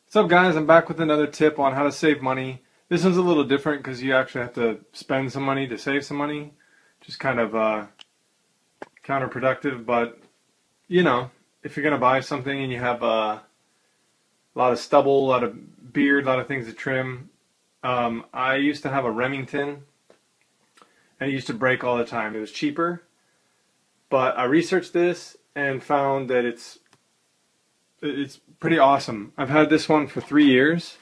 What's up, guys? I'm back with another tip on how to save money. This one's a little different because you actually have to spend some money to save some money. Just kind of counterproductive, but you know, if you're gonna buy something and you have a lot of stubble, a lot of beard, a lot of things to trim. I used to have a Remington and it used to break all the time. It was cheaper, but I researched this and found that it's pretty awesome. I've had this one for 3 years.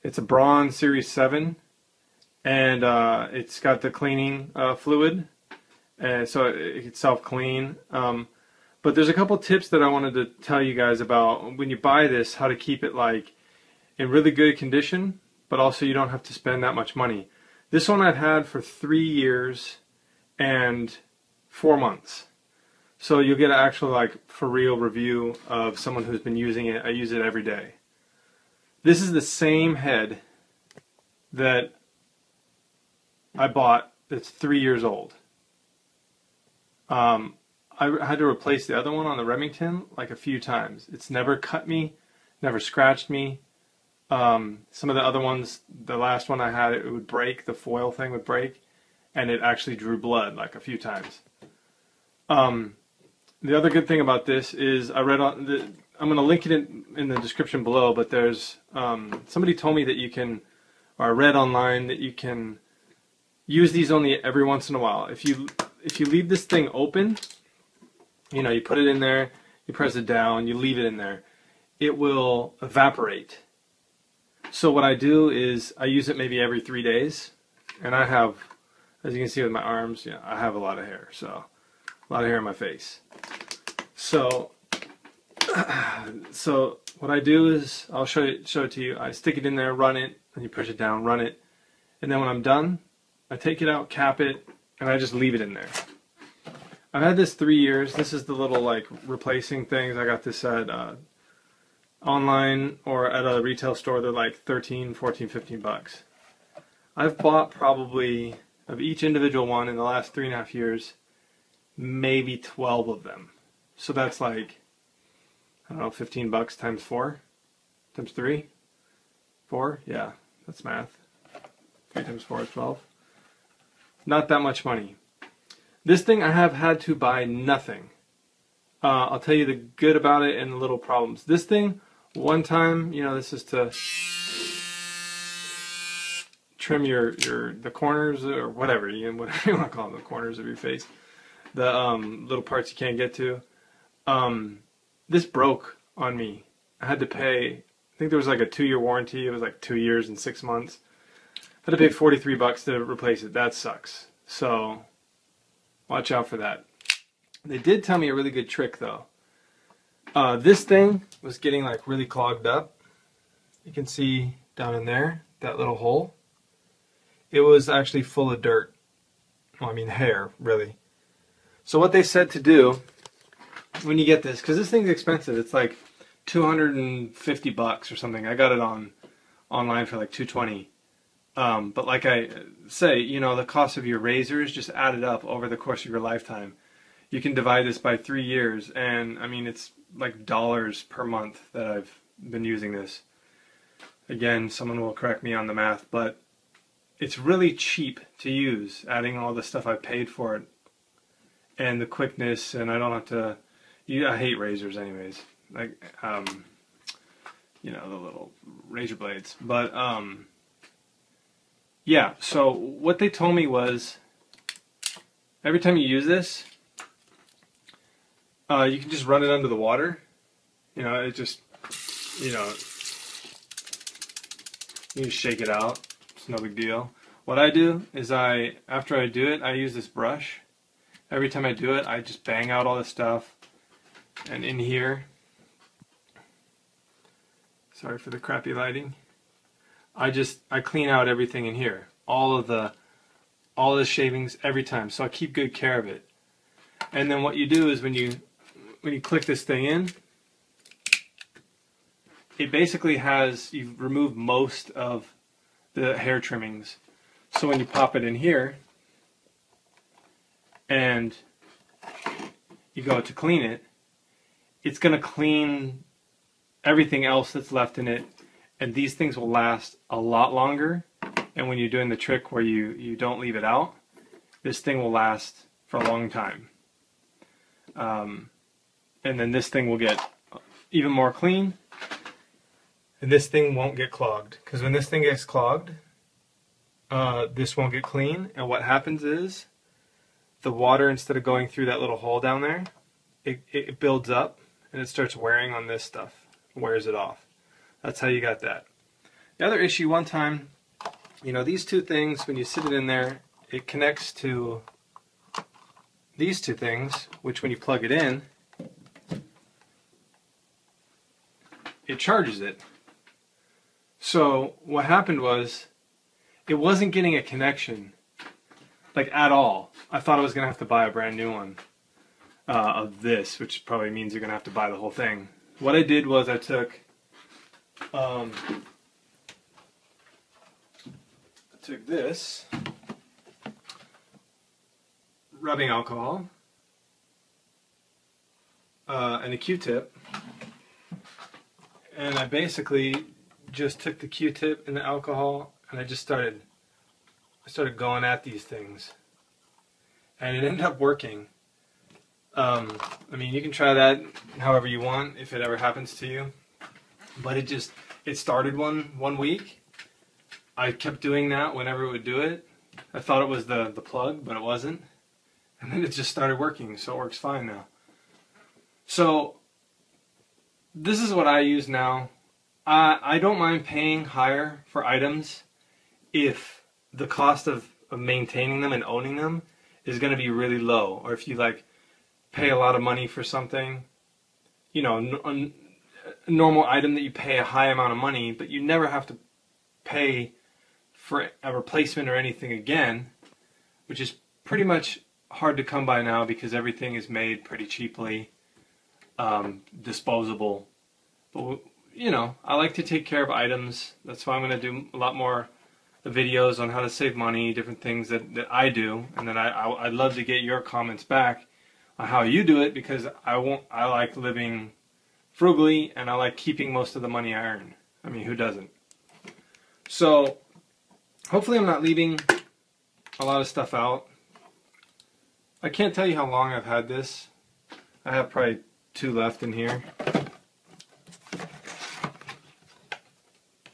It's a Braun Series 7, and it's got the cleaning fluid, and so it can self-clean. But there's a couple tips that I wanted to tell you guys about when you buy this, how to keep it like in really good condition, but also you don't have to spend that much money. This one I've had for 3 years and 4 months. So you'll get an actual, like, for real review of someone who's been using it. I use it every day. This is the same head that I bought that's 3 years old. I had to replace the other one on the Remington like a few times. It's never cut me, never scratched me. Some of the other ones, the last one I had, it would break, the foil thing would break, and it actually drew blood like a few times. The other good thing about this is I read on I'm going to link it in the description below, but there's somebody told me that you can, or I read online that you can use these only every once in a while. If you leave this thing open, you know, you put it in there, you press it down, you leave it in there, it will evaporate. So what I do is I use it maybe every 3 days, and I have, as you can see with my arms, yeah, I have a lot of hair, so a lot of hair on my face. So what I do is I'll show it to you. I stick it in there, run it, and you push it down, run it, and then when I'm done, I take it out, cap it, and I just leave it in there. I've had this 3 years. This is the little like replacing things. I got this at online or at a retail store. They're like 13, 14, 15 bucks. I've bought probably of each individual one in the last 3.5 years, maybe 12 of them. So that's like, I don't know, 15 bucks times 4 times 3, 4, yeah, that's math. 3 times 4 is 12. Not that much money. This thing I have had to buy nothing. I'll tell you the good about it and the little problems. This thing, one time, you know, this is to trim the corners or whatever you want to call them, the corners of your face, the little parts you can't get to. This broke on me. I had to pay, I think there was like a 2-year warranty. It was like 2 years and 6 months. I had to pay 43 bucks to replace it. That sucks. So watch out for that. They did tell me a really good trick though. This thing was getting like really clogged up. You can see down in there, that little hole. It was actually full of dirt. Well, I mean hair, really. So what they said to do when you get this, because this thing's expensive, it's like 250 bucks or something. I got it online for like 220. But like I say, you know, the cost of your razors just added up over the course of your lifetime. You can divide this by 3 years, and I mean, it's like dollars per month that I've been using this. Again, someone will correct me on the math, but it's really cheap to use, adding all the stuff I paid for it and the quickness, and I don't have to. I hate razors, anyways. Like, you know, the little razor blades. But yeah. So what they told me was, every time you use this, you can just run it under the water. You know, it just, you know, you just shake it out. It's no big deal. What I do is after I do it, I use this brush. Every time I do it, I just bang out all the stuff. And in here, sorry for the crappy lighting, I clean out everything in here. All the shavings every time. So I keep good care of it. And then what you do is when you click this thing in, it basically you've removed most of the hair trimmings. So when you pop it in here and you go to clean it, it's going to clean everything else that's left in it, and these things will last a lot longer. And when you're doing the trick where you don't leave it out, this thing will last for a long time. And then this thing will get even more clean, and this thing won't get clogged. Because when this thing gets clogged, this won't get clean, and what happens is the water, instead of going through that little hole down there, it builds up and it starts wearing on this stuff, wears it off. That's how you got that. The other issue, one time, you know, these two things, when you sit it in there, it connects to these two things, which when you plug it in, it charges it. So what happened was, it wasn't getting a connection, like at all. I thought I was going to have to buy a brand new one of this, which probably means you're going to have to buy the whole thing. What I did was I took this rubbing alcohol and a Q-tip, and I basically just took the Q-tip and the alcohol, and I just started going at these things, and it ended up working. I mean, you can try that however you want if it ever happens to you, but it started one week. I kept doing that whenever it would do it. I thought it was the plug, but it wasn't, and then it just started working, so it works fine now. So this is what I use now. I don't mind paying higher for items if the cost of maintaining them and owning them is going to be really low, or if you like pay a lot of money for something, you know, a normal item that you pay a high amount of money, but you never have to pay for a replacement or anything again, which is pretty much hard to come by now because everything is made pretty cheaply, disposable. But you know, I like to take care of items. That's why I'm going to do a lot more videos on how to save money, different things that I do, and then I'd love to get your comments back on how you do it, because I like living frugally, and I like keeping most of the money I earn. I mean, who doesn't? So hopefully I'm not leaving a lot of stuff out. I can't tell you how long I've had this. I have probably 2 left in here.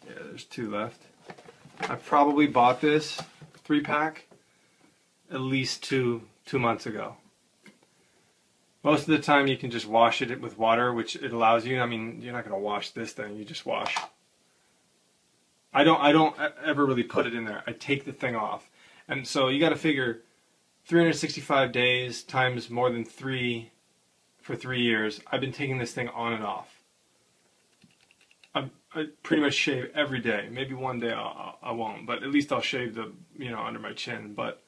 Yeah, there's 2 left. I probably bought this 3-pack at least two months ago. Most of the time you can just wash it with water, which it allows you. I mean, you're not going to wash this thing, you just wash. I don't ever really put it in there. I take the thing off. And so you got to figure 365 days times more than 3 for 3 years. I've been taking this thing on and off. I pretty much shave every day. Maybe one day I won't, but at least I'll shave the, you know, under my chin. But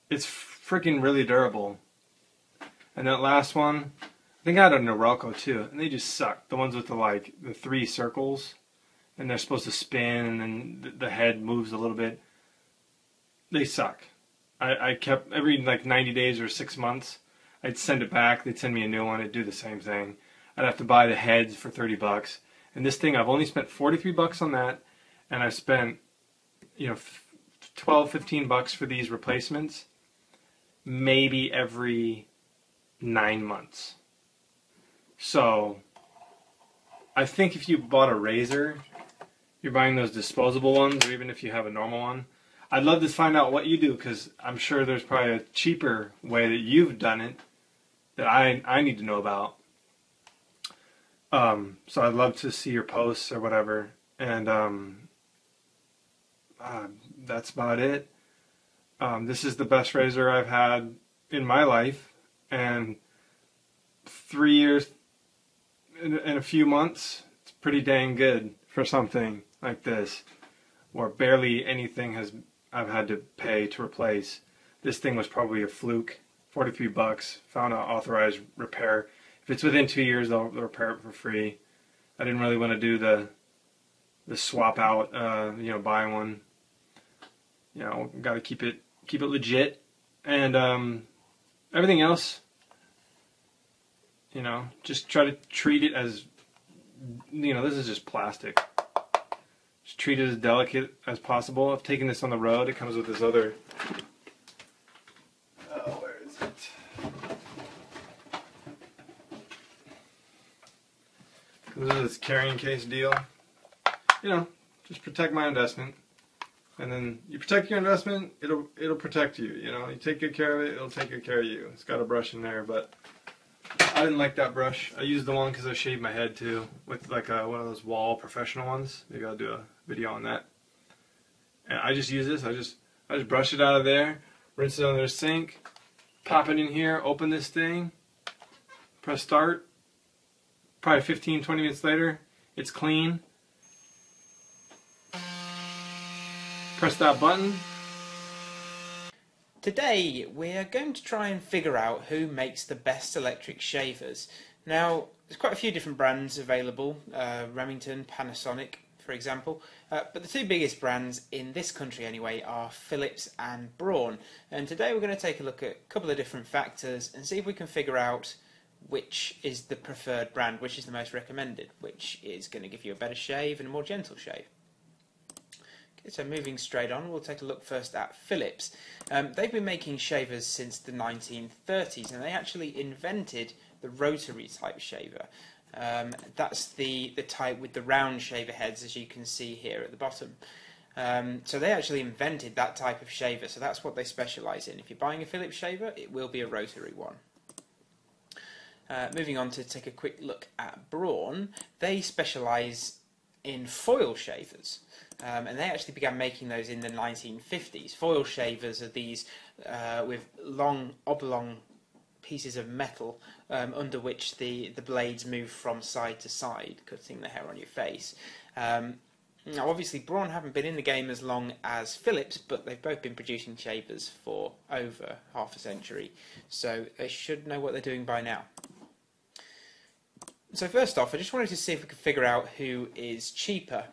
it's freaking really durable. And that last one, I think I had a Norelco too, and they just suck. The ones with the 3 circles, and they're supposed to spin, and then the head moves a little bit. They suck. I kept every 90 days or 6 months. I'd send it back, they'd send me a new one, I'd do the same thing. I'd have to buy the heads for 30 bucks. And this thing, I've only spent 43 bucks on that, and I've spent, you know, 12, 15 bucks for these replacements, maybe every 9 months. So, I think if you bought a razor, you're buying those disposable ones, or even if you have a normal one, I'd love to find out what you do, because I'm sure there's probably a cheaper way that you've done it that I need to know about. So I'd love to see your posts or whatever. And that's about it. This is the best razor I've had in my life. And 3 years in a few months, it's pretty dang good for something like this, where barely anything I've had to pay to replace. This thing was probably a fluke. 43 bucks. Found an authorized repair. If it's within 2 years, they'll repair it for free. I didn't really want to do the swap out, you know, buy one. You know, got to keep it legit. And everything else, You know, just try to treat it as, you know, this is just plastic. Just treat it as delicate as possible. I've taken this on the road. It comes with this other, where is it? This is this carrying case deal. You know, just protect my investment. And then you protect your investment, it'll protect you. You know, you take good care of it, it'll take good care of you. It's got a brush in there, but I didn't like that brush. I used the one because I shaved my head too, with like one of those wall professional ones. Maybe I'll do a video on that. And I just use this. I just brush it out of there, rinse it under the sink, pop it in here, open this thing, press start. Probably 15-20 minutes later, it's clean. Press that button. Today we are going to try and figure out who makes the best electric shavers. Now there's quite a few different brands available, Remington, Panasonic for example, but the two biggest brands in this country anyway are Philips and Braun, and today we're going to take a look at a couple of different factors and see if we can figure out which is the preferred brand, which is the most recommended, which is going to give you a better shave and a more gentle shave. So moving straight on, we'll take a look first at Philips. They've been making shavers since the 1930s, and they actually invented the rotary type shaver. That's the type with the round shaver heads, as you can see here at the bottom. So they actually invented that type of shaver, so that's what they specialise in. If you're buying a Philips shaver, it will be a rotary one. Moving on to take a quick look at Braun, they specialise in foil shavers. And they actually began making those in the 1950s. Foil shavers are these with long oblong pieces of metal under which the blades move from side to side, cutting the hair on your face. Now obviously Braun haven't been in the game as long as Philips, but they've both been producing shavers for over half a century, so they should know what they're doing by now. So first off, I just wanted to see if we could figure out who is cheaper.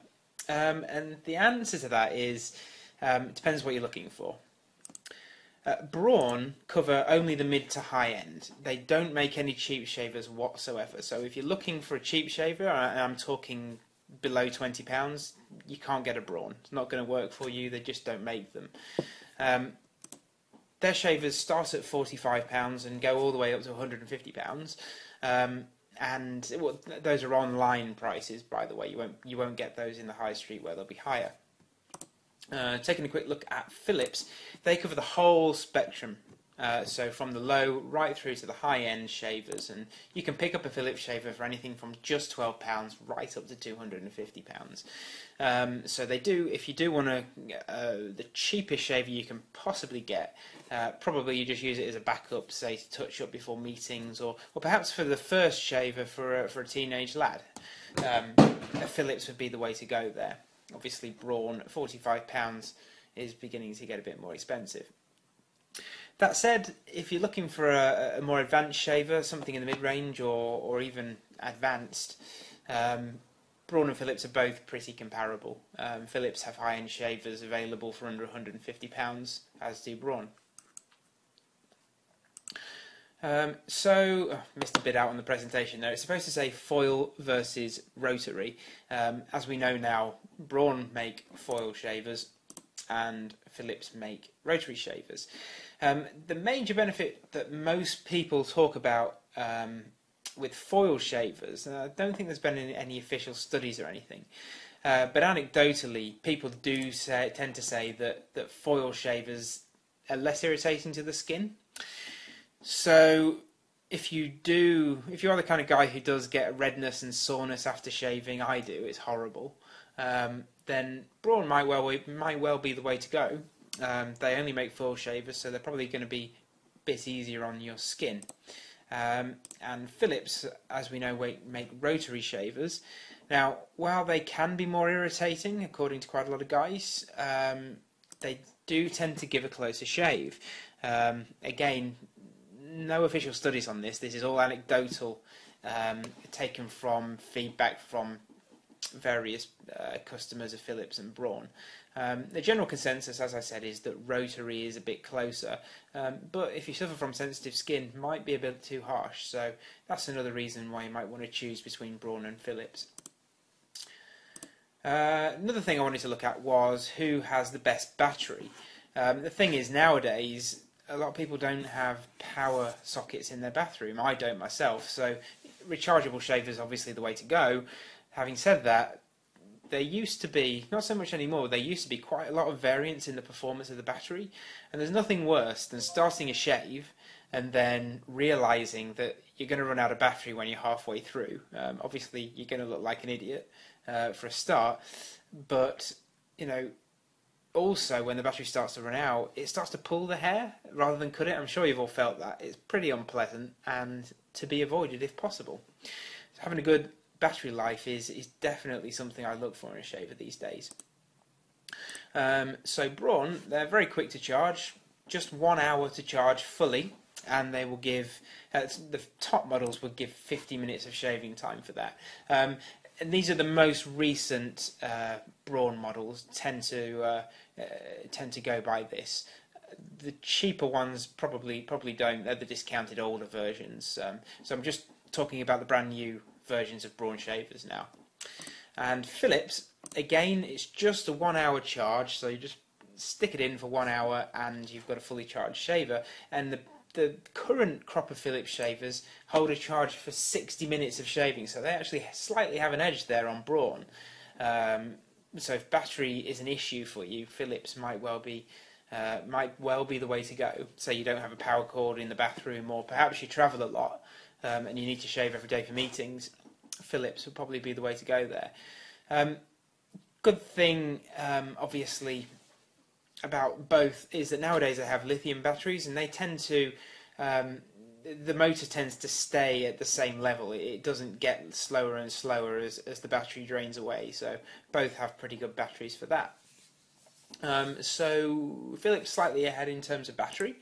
And the answer to that is, it depends what you're looking for. Braun cover only the mid to high end. They don't make any cheap shavers whatsoever. So if you're looking for a cheap shaver, and I'm talking below £20, you can't get a Braun. It's not going to work for you. They just don't make them. Their shavers start at £45 and go all the way up to £150. And well, those are online prices, by the way. You won't get those in the high street where they'll be higher. Taking a quick look at Philips, they cover the whole spectrum, so from the low right through to the high end shavers, and you can pick up a Philips shaver for anything from just £12 right up to £250. So they do, if you do want the cheapest shaver you can possibly get, probably you just use it as a backup, say to touch up before meetings, or perhaps for the first shaver for a teenage lad. A Philips would be the way to go there. Obviously Braun at £45 is beginning to get a bit more expensive. That said, if you're looking for a more advanced shaver, something in the mid-range or even advanced, Braun and Philips are both pretty comparable. Philips have high-end shavers available for under £150, as do Braun. Missed a bit out on the presentation there. It's supposed to say foil versus rotary. As we know now, Braun make foil shavers and Philips make rotary shavers. The major benefit that most people talk about with foil shavers, I don't think there's been any official studies or anything, but anecdotally people do tend to say that foil shavers are less irritating to the skin. So if you are the kind of guy who does get redness and soreness after shaving, I do, it's horrible, then Braun might well be the way to go. They only make foil shavers, so they're probably going to be a bit easier on your skin. And Philips, as we know, make rotary shavers. Now, while they can be more irritating, according to quite a lot of guys, they do tend to give a closer shave. Again, no official studies on this. This is all anecdotal, taken from feedback from various customers of Philips and Braun. The general consensus, as I said, is that rotary is a bit closer, but if you suffer from sensitive skin, it might be a bit too harsh, so that's another reason why you might want to choose between Braun and Philips. Another thing I wanted to look at was who has the best battery. The thing is, nowadays, a lot of people don't have power sockets in their bathroom. I don't myself, so rechargeable shavers are obviously the way to go. Having said that, there used to be, not so much anymore, there used to be quite a lot of variance in the performance of the battery, and there's nothing worse than starting a shave and then realising that you're going to run out of battery when you're halfway through. Obviously, you're going to look like an idiot for a start, but, you know, also when the battery starts to run out, it starts to pull the hair rather than cut it. I'm sure you've all felt that. It's pretty unpleasant and to be avoided if possible. So having a good battery life is definitely something I look for in a shaver these days. So Braun, they're very quick to charge, just 1 hour to charge fully, and they will give, the top models will give 50 minutes of shaving time for that. And these are the most recent Braun models, tend to go by this. The cheaper ones probably don't. They're the discounted older versions. So I'm just talking about the brand new versions of Braun shavers now. And Philips, again, it's just a 1 hour charge, so you just stick it in for 1 hour and you've got a fully charged shaver. And the current crop of Philips shavers hold a charge for 60 minutes of shaving, so they actually slightly have an edge there on Braun. So if battery is an issue for you, Philips might well be the way to go. Say you don't have a power cord in the bathroom, or perhaps you travel a lot and you need to shave every day for meetings, Philips would probably be the way to go there. Good thing, obviously, about both is that nowadays they have lithium batteries, and they tend to, the motor tends to stay at the same level. It doesn't get slower and slower as the battery drains away, so both have pretty good batteries for that. So Philips slightly ahead in terms of battery.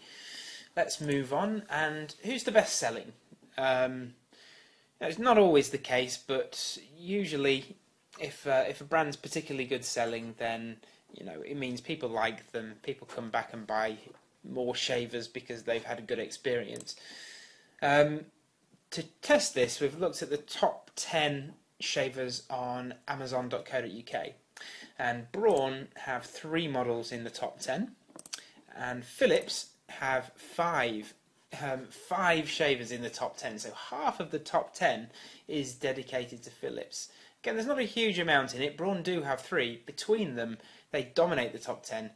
Let's move on. And who's the best selling? It's not always the case, but usually if a brand's particularly good selling, then it means people like them. People come back and buy more shavers because they've had a good experience. To test this, we've looked at the top 10 shavers on Amazon.co.uk, and Braun have 3 models in the top 10, and Philips have 5 shavers in the top 10. So half of the top 10 is dedicated to Philips. Again, there's not a huge amount in it. Braun do have 3. Between them, they dominate the top 10.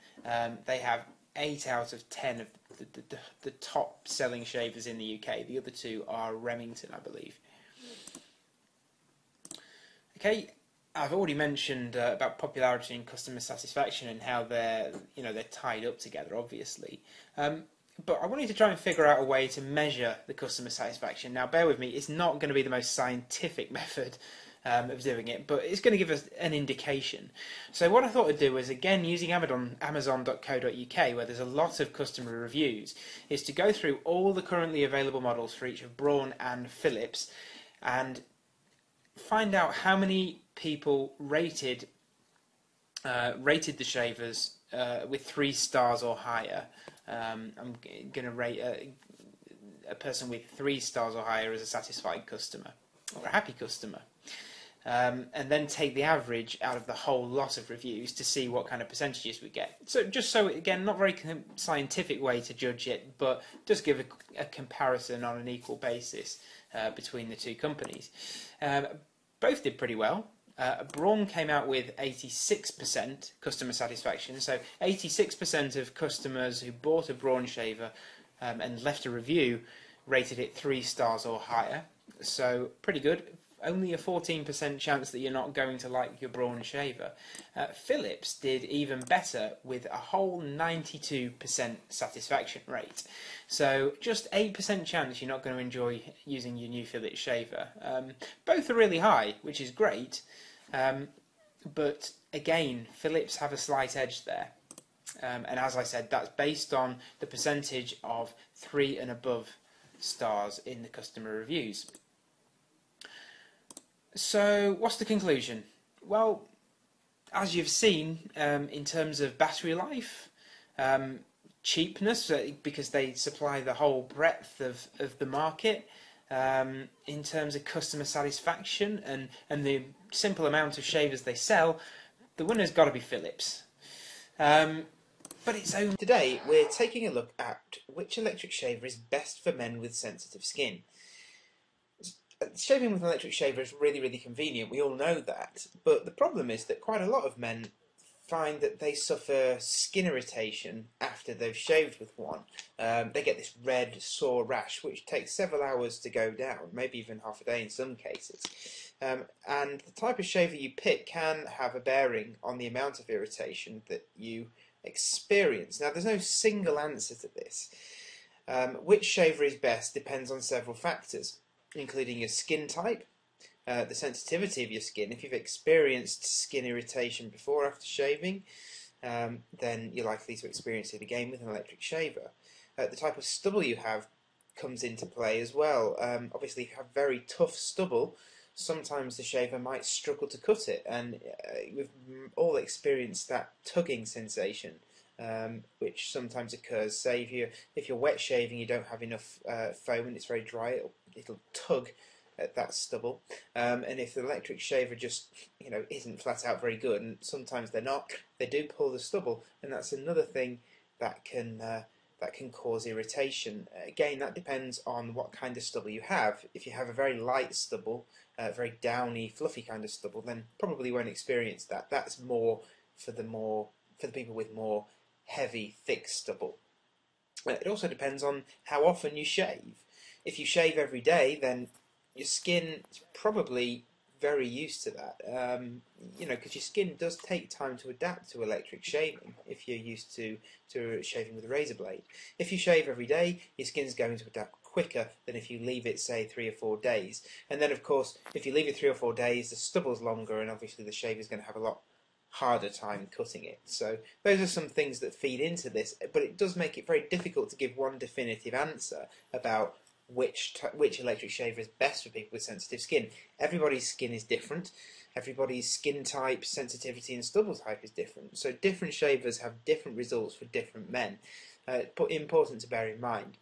They have 8 out of 10 of the top selling shavers in the UK. The other 2 are Remington, I believe. Okay, I've already mentioned about popularity and customer satisfaction and how they're tied up together, obviously. But I wanted to try and figure out a way to measure the customer satisfaction. Now, bear with me, it's not going to be the most scientific method of doing it, but it's going to give us an indication. So what I thought I'd do was, again, using Amazon.co.uk, where there's a lot of customer reviews, is to go through all the currently available models for each of Braun and Philips and find out how many people rated the shavers with 3 stars or higher. I'm going to rate a person with 3 stars or higher as a satisfied customer or a happy customer. And then take the average out of the whole lot of reviews to see what kind of percentages we get. So again, not very scientific way to judge it, but just give a comparison on an equal basis between the 2 companies. Both did pretty well. Braun came out with 86% customer satisfaction, so 86% of customers who bought a Braun shaver and left a review rated it 3 stars or higher, so pretty good. Only a 14% chance that you're not going to like your Braun shaver. Philips did even better with a whole 92% satisfaction rate. So just 8% chance you're not going to enjoy using your new Philips shaver. Both are really high, which is great. But again, Philips have a slight edge there. And as I said, that's based on the percentage of 3 and above stars in the customer reviews. So, what's the conclusion? Well, as you've seen, in terms of battery life, cheapness, because they supply the whole breadth of the market, in terms of customer satisfaction and the simple amount of shavers they sell, the winner's got to be Philips. But it's only... Today we're taking a look at which electric shaver is best for men with sensitive skin. Shaving with an electric shaver is really, really convenient, we all know that, but the problem is that quite a lot of men find that they suffer skin irritation after they've shaved with one. They get this red, sore rash which takes several hours to go down, maybe even half a day in some cases. And the type of shaver you pick can have a bearing on the amount of irritation that you experience. Now, there's no single answer to this. Which shaver is best depends on several factors, including your skin type, the sensitivity of your skin. If you've experienced skin irritation before or after shaving, then you're likely to experience it again with an electric shaver. The type of stubble you have comes into play as well. Obviously, if you have very tough stubble, sometimes the shaver might struggle to cut it, and we've all experienced that tugging sensation, which sometimes occurs. Say if you're wet shaving, you don't have enough foam and it's very dry, it'll tug at that stubble, and if the electric shaver just isn't flat out very good, and sometimes they're not, they do pull the stubble, and that's another thing that can cause irritation. Again, that depends on what kind of stubble you have. If you have a very light stubble, very downy, fluffy kind of stubble, then probably won't experience that. That's more for the people with more heavy, thick stubble. It also depends on how often you shave. If you shave every day, then your skin is probably very used to that, because your skin does take time to adapt to electric shaving if you're used to shaving with a razor blade. If you shave every day, your skin's going to adapt quicker than if you leave it, say, 3 or 4 days. And then, of course, if you leave it 3 or 4 days, the stubble's longer, and obviously the shaver's going to have a lot harder time cutting it. So those are some things that feed into this, but it does make it very difficult to give one definitive answer about which electric shaver is best for people with sensitive skin. Everybody's skin is different. Everybody's skin type, sensitivity and stubble type is different. So different shavers have different results for different men. But important to bear in mind.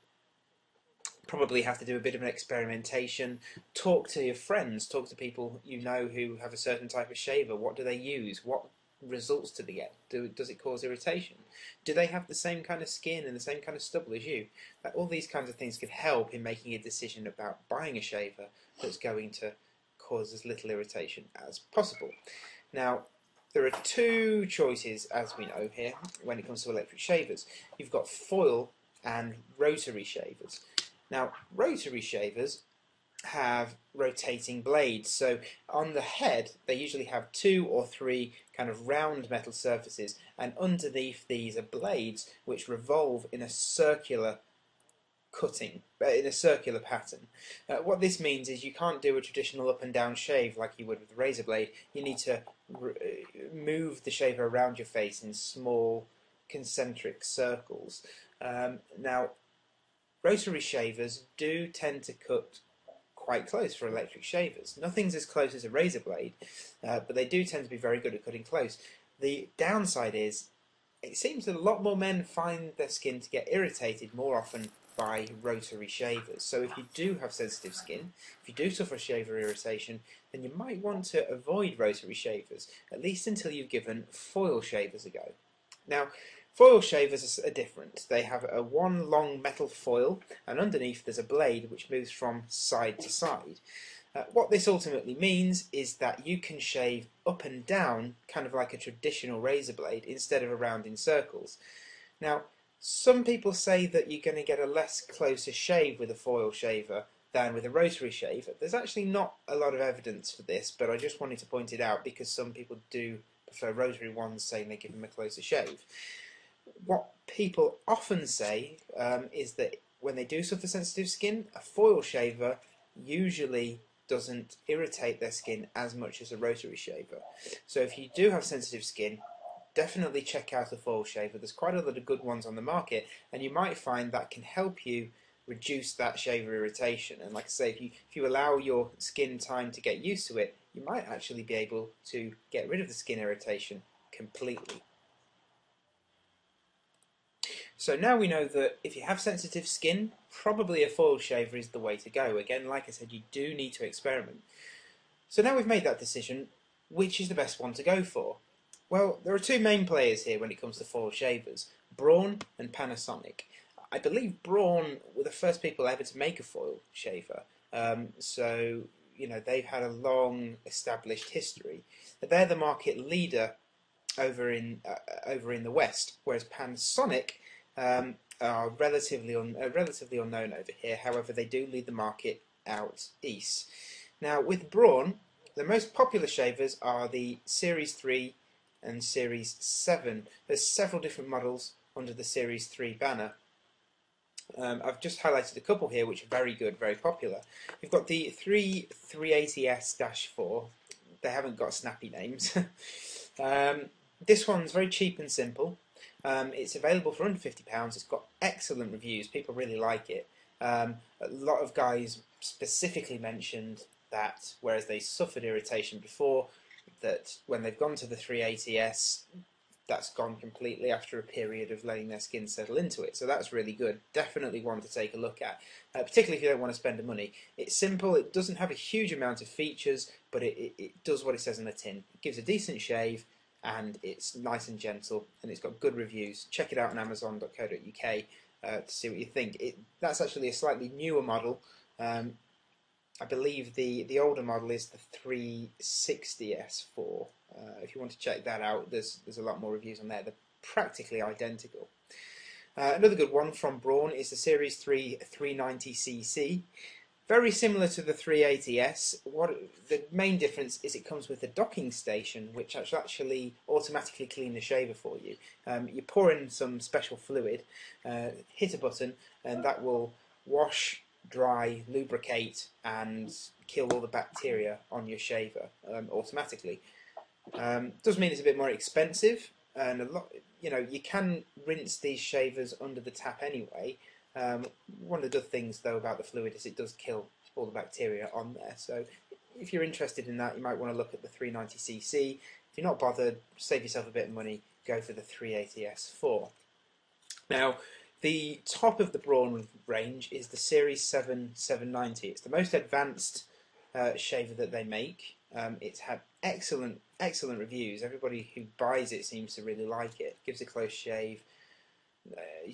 Probably have to do a bit of an experimentation. Talk to your friends. Talk to people you know who have a certain type of shaver. What do they use? What results do they get? Does it cause irritation? Do they have the same kind of skin and the same kind of stubble as you? All these kinds of things could help in making a decision about buying a shaver that's going to cause as little irritation as possible. Now, there are 2 choices, as we know here, when it comes to electric shavers. You've got foil and rotary shavers. Now, rotary shavers have rotating blades, so on the head they usually have 2 or 3 kind of round metal surfaces, and underneath these are blades which revolve in a circular in a circular pattern. What this means is you can't do a traditional up and down shave like you would with a razor blade. You need to move the shaver around your face in small concentric circles. Now, rotary shavers do tend to cut quite close for electric shavers. Nothing's as close as a razor blade, but they do tend to be very good at cutting close. The downside is, it seems that a lot more men find their skin to get irritated more often by rotary shavers. So if you do have sensitive skin, if you do suffer shaver irritation, then you might want to avoid rotary shavers, at least until you've given foil shavers a go. Now, foil shavers are different. They have one long metal foil, and underneath there's a blade which moves from side to side. What this ultimately means is that you can shave up and down, kind of like a traditional razor blade, instead of around in circles. Now, some people say that you're going to get a less closer shave with a foil shaver than with a rotary shaver. There's actually not a lot of evidence for this, but I just wanted to point it out because some people do prefer rotary ones, saying they give them a closer shave. What people often say is that when they do suffer sensitive skin, a foil shaver usually doesn't irritate their skin as much as a rotary shaver. So if you do have sensitive skin, definitely check out a foil shaver. There's quite a lot of good ones on the market, and you might find that can help you reduce that shaver irritation. And like I say, if you allow your skin time to get used to it, you might actually be able to get rid of the skin irritation completely. So now we know that if you have sensitive skin, probably a foil shaver is the way to go. Again, like I said, you do need to experiment. So now we've made that decision, which is the best one to go for? Well, there are two main players here when it comes to foil shavers, Braun and Panasonic. I believe Braun were the first people ever to make a foil shaver, so you know they've had a long established history. They're the market leader over in the West, whereas Panasonic are relatively unknown over here. However, they do lead the market out east. Now, with Braun, the most popular shavers are the Series 3 and Series 7. There's several different models under the Series 3 banner. I've just highlighted a couple here which are very good, very popular. You've got the 380S-4. They haven't got snappy names. This one's very cheap and simple. It's available for under £50. It's got excellent reviews. People really like it. A lot of guys specifically mentioned that whereas they suffered irritation before, that when they've gone to the 380S, that's gone completely after a period of letting their skin settle into it. So that's really good. Definitely one to take a look at, particularly if you don't want to spend the money. It's simple. It doesn't have a huge amount of features, but it does what it says on the tin. It gives a decent shave, and it's nice and gentle, and it's got good reviews. Check it out on Amazon.co.uk to see what you think. That's actually a slightly newer model. I believe the older model is the 360S4. If you want to check that out, there's a lot more reviews on there. They're practically identical. Another good one from Braun is the Series 3 390cc. Very similar to the 380S. The main difference is it comes with a docking station, which actually automatically clean the shaver for you. You pour in some special fluid, hit a button, and that will wash, dry, lubricate, and kill all the bacteria on your shaver automatically. Does mean it's a bit more expensive, and a lot. You know, you can rinse these shavers under the tap anyway. One of the good things though about the fluid is it does kill all the bacteria on there. So if you're interested in that, you might want to look at the 390cc. If you're not bothered, save yourself a bit of money, go for the 380S4. Now, the top of the Braun range is the Series 7 790. It's the most advanced shaver that they make. It's had excellent reviews. Everybody who buys it seems to really like it. Gives a close shave.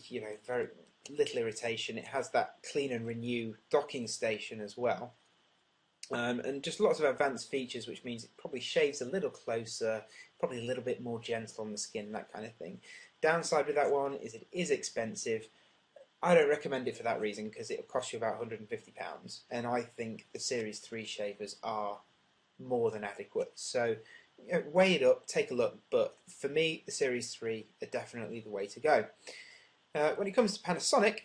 You know, very little irritation. It has that clean and renew docking station as well. And just lots of advanced features, which means it probably shaves a little closer, probably a little bit more gentle on the skin, that kind of thing. Downside with that one is it is expensive. I don't recommend it for that reason, because it'll cost you about £150, and I think the Series 3 shavers are more than adequate. So you know, weigh it up, take a look, but for me, the Series 3 are definitely the way to go. When it comes to Panasonic,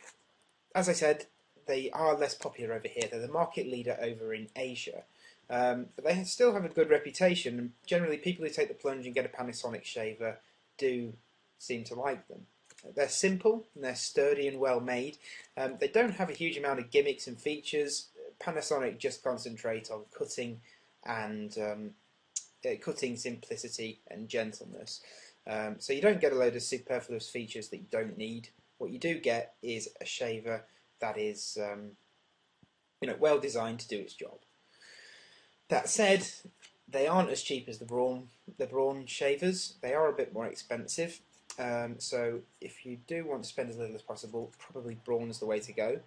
as I said, they are less popular over here. They're the market leader over in Asia. But they still have a good reputation, and generally people who take the plunge and get a Panasonic shaver do seem to like them. They're simple, and they're sturdy and well made. They don't have a huge amount of gimmicks and features. Panasonic just concentrate on cutting and cutting simplicity and gentleness. So you don't get a load of superfluous features that you don't need. What you do get is a shaver that is you know, well designed to do its job. That said, they aren't as cheap as the Braun shavers. They are a bit more expensive. So if you do want to spend as little as possible, probably Braun's the way to go.